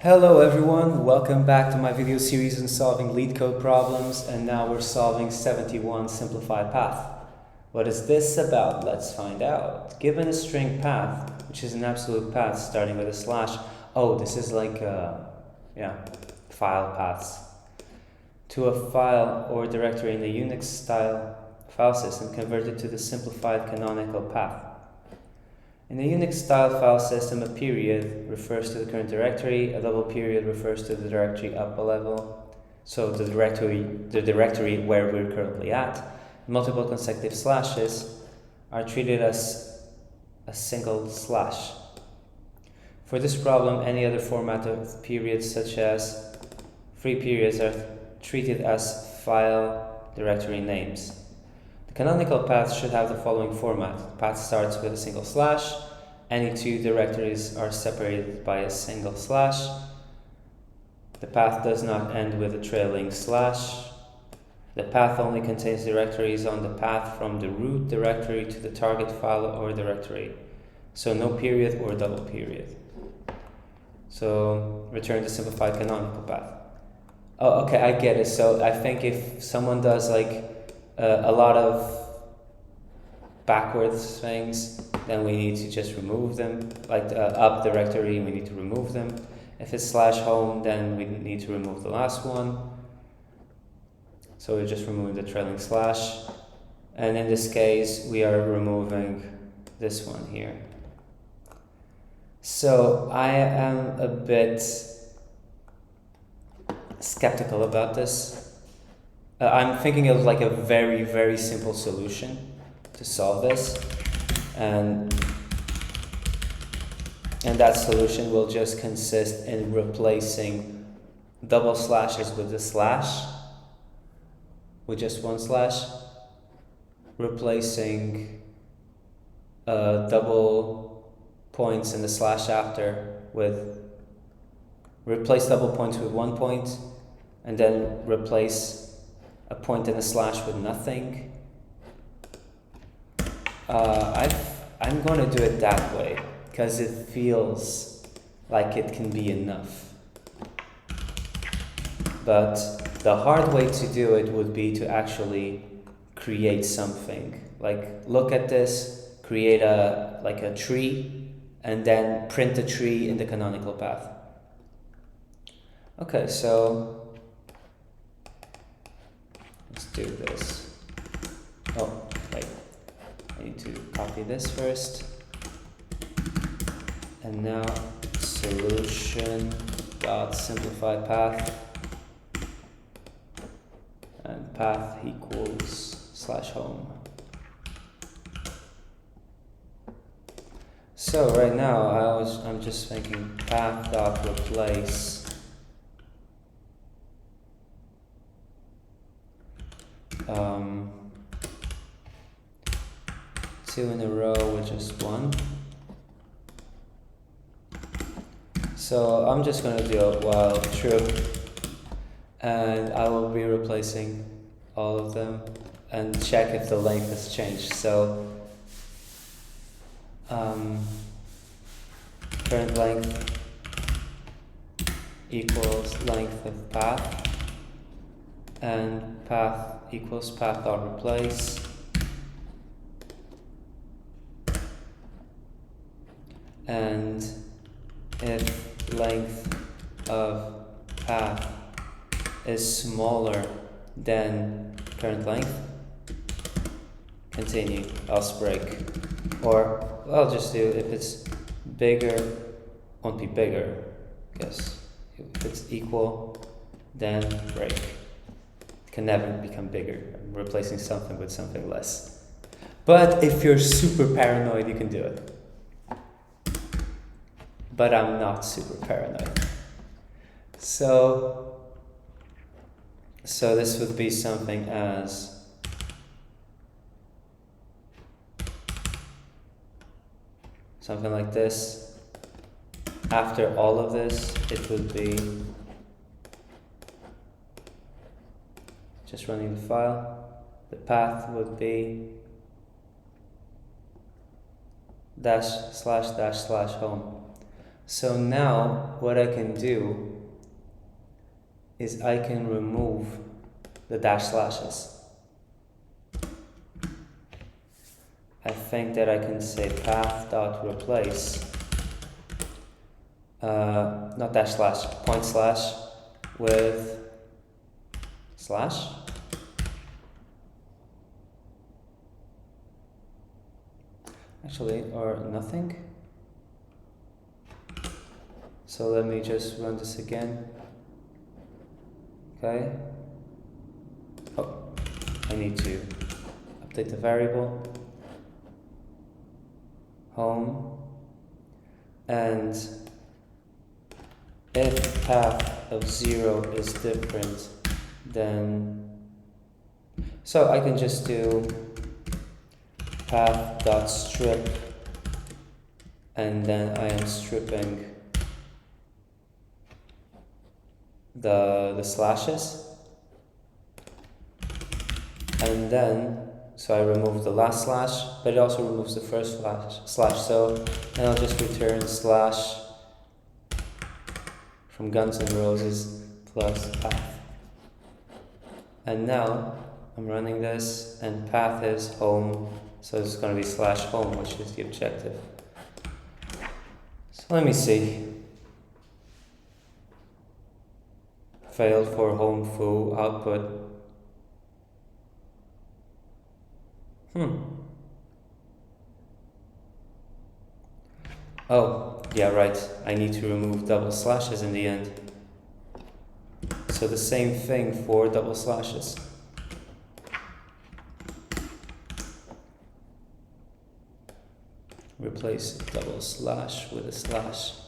Hello everyone, welcome back to my video series on solving LeetCode problems, and now we're solving 71 simplified path. What is this about? Let's find out. Given a string path, which is an absolute path starting with a slash, this is like file paths, to a file or directory in the Unix style file system converted to the simplified canonical path. In the Unix style file system, a period refers to the current directory, a double period refers to the directory up a level, so the directory where we're currently at. Multiple consecutive slashes are treated as a single slash. For this problem, any other format of periods such as free periods are treated as file directory names. The canonical path should have the following format. The path starts with a single slash. Any two directories are separated by a single slash. The path does not end with a trailing slash. The path only contains directories on the path from the root directory to the target file or directory. So no period or double period. So return the simplified canonical path. Oh, okay, I get it. So I think if someone does a lot of backwards things, then we need to just remove them. Like up directory, we need to remove them. If it's slash home, then we need to remove the last one. So we're just removing the trailing slash. And in this case, we are removing this one here. So I am a bit skeptical about this. I'm thinking of like a very, very simple solution to solve this, and that solution will just consist in replacing double slashes with a slash, with just one slash, replacing double points and the slash after replace double points with 1 point, and then replace a point and a slash with nothing. I'm going to do it that way because it feels like it can be enough. But the hard way to do it would be to actually create something. Like, look at this, create a tree, and then print the tree in the canonical path. Okay, so let's do this. Oh, wait. I need to copy this first. And now solution dot simplify path, and path equals slash home. So right now I'm just thinking path dot replace two in a row with just one. So I'm just going to do a while true, and I will be replacing all of them and check if the length has changed. So current length equals length of path, and path equals path dot replace. And if length of path is smaller than current length, continue, else break. Or I'll just do if it's bigger, won't be bigger, because if it's equal, then break. It can never become bigger. I'm replacing something with something less. But if you're super paranoid, you can do it. But I'm not super paranoid. So this would be something as something like this. After all of this, it would be just running the file. The path would be dash slash home. So now what I can do is I can remove the dash slashes. I think that I can say path.replace, not dash slash, point slash with slash. Actually, or nothing. So let me just run this again. Okay. Oh, I need to update the variable. Home. And if path of 0 is different, then so I can just do path.strip, and then I am stripping the slashes, and then so I remove the last slash, but it also removes the first slash. So then I'll just return slash from Guns N' Roses plus path. And now I'm running this, and path is home, so it's going to be slash home, which is the objective. So let me see. Failed for home foo output. Oh, yeah, right. I need to remove double slashes in the end. So the same thing for double slashes. Replace double slash with a slash.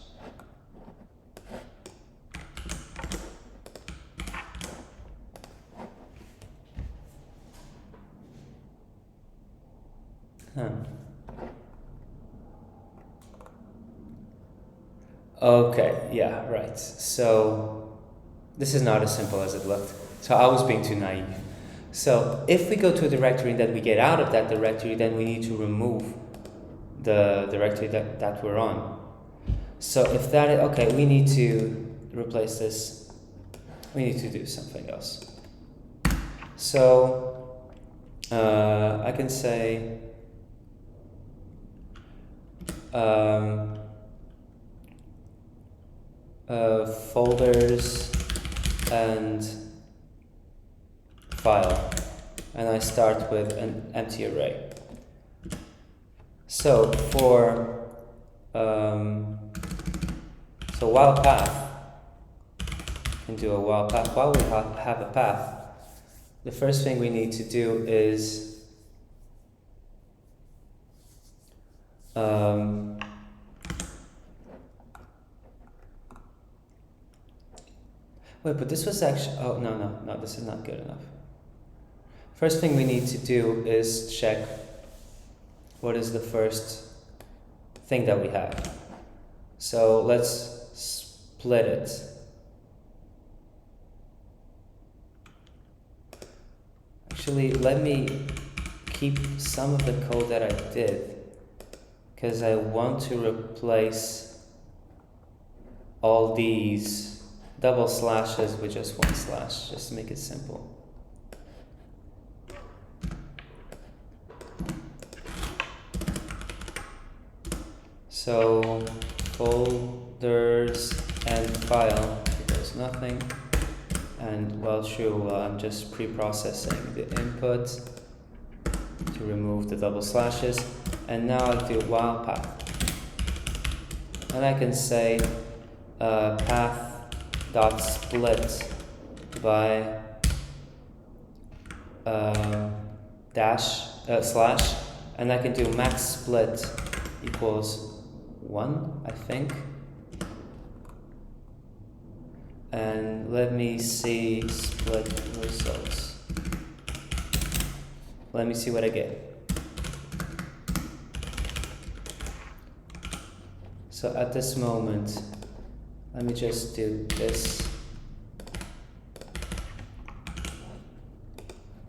Okay, yeah, right. So this is not as simple as it looked. So I was being too naive. So if we go to a directory and then we get out of that directory, then we need to remove the directory that we're on. So if that is, okay, we need to replace this. We need to do something else. So I can say folders and file, and I start with an empty array. So for so while path, can do a while path. While we have a path, the first thing we need to do is wait, but this was actually, oh, no, this is not good enough. First thing we need to do is check what is the first thing that we have. So let's split it. Actually, let me keep some of the code that I did, because I want to replace all these double slashes with just one slash, just to make it simple. So folders and file equals nothing, and well, true, I'm just pre-processing the input to remove the double slashes, and now I do while path, and I can say path dot split by slash, and I can do max split equals 1, I think. And let me see split results. Let me see what I get. So at this moment, let me just do this.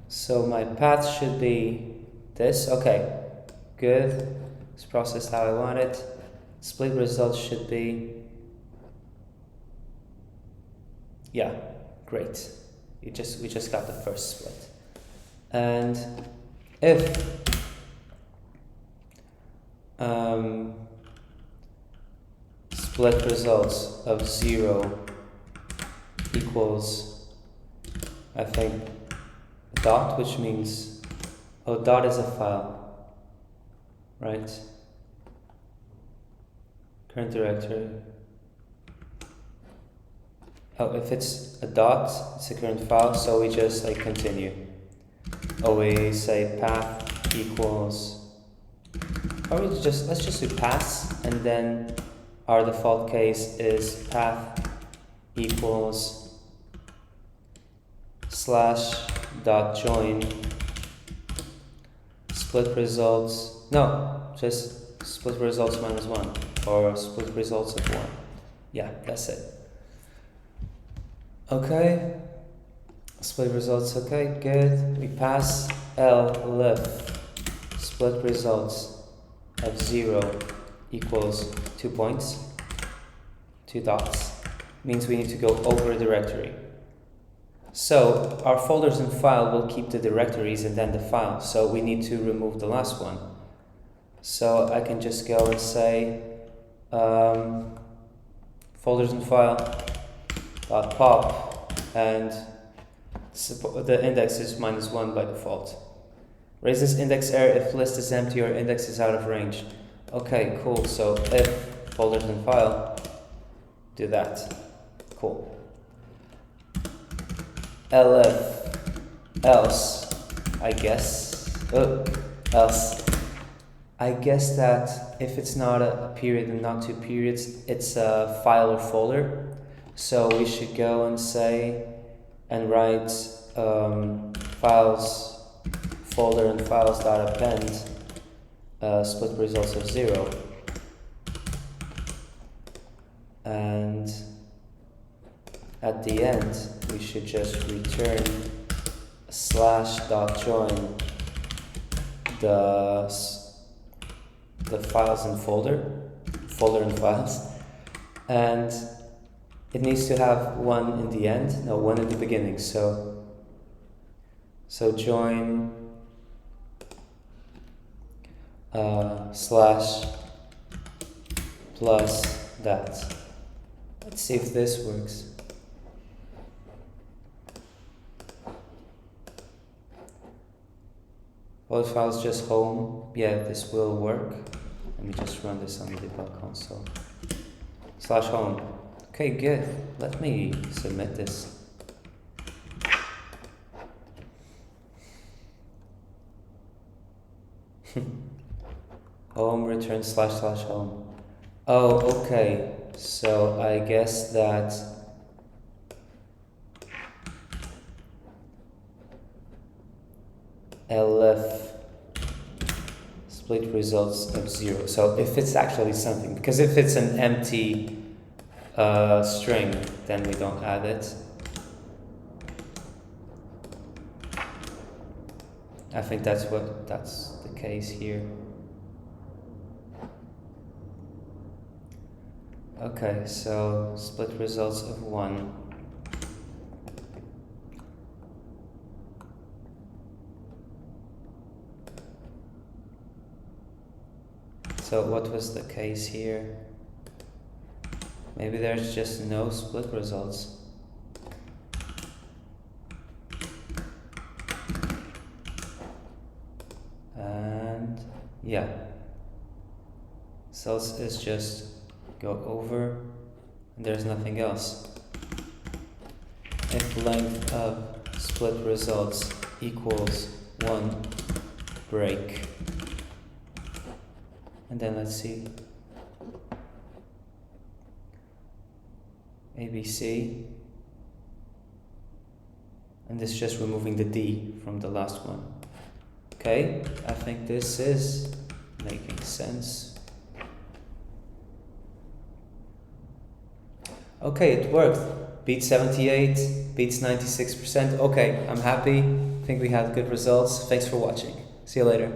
So my path should be this. Okay, good. It's processed how I want it. Split results should be Yeah, great. We just got the first split. And if split results of 0 equals, I think, dot, which means, oh, dot is a file, right? Current directory. Oh, if it's a dot, it's a current file, so we just like continue. Oh, we say path equals, or let's just do paths, and then our default case is path equals /.join split results, no, just split results -1, or split results of 1. Yeah, that's it. Okay, split results, okay, good. We pass elif split results of 0 equals 2 points, 2 dots, means we need to go over a directory. So our folders and file will keep the directories and then the file, so we need to remove the last one. So I can just go and say folders and file dot pop, and the index is -1 by default. Raise this index error if list is empty or index is out of range. Okay, cool. So if folders and file, do that. Cool. Elif else, I guess. Else. I guess that if it's not a period and not 2 periods, it's a file or folder. So we should go and say and write files folder and files.append split results of 0, and at the end we should just return /.join the files and folder and files, and it needs to have 1 in the end, no, 1 in the beginning. So join / plus that. Let's see if this works. All files just home. Yeah, this will work. Let me just run this on the debug console. /home. Okay, good. Let me submit this. Home return /home. Oh, okay. So I guess that elif split results of 0. So if it's actually something, because if it's an empty string, then we don't add it. I think that's the case here. Okay, so split results of 1. So what was the case here? Maybe there's just no split results. And yeah. So it's just go over, and there's nothing else. If length of split results equals 1, break. And then let's see. ABC. And this is just removing the D from the last one. Okay, I think this is making sense. Okay, it worked. Beats 78, beats 96%. Okay, I'm happy. I think we had good results. Thanks for watching. See you later.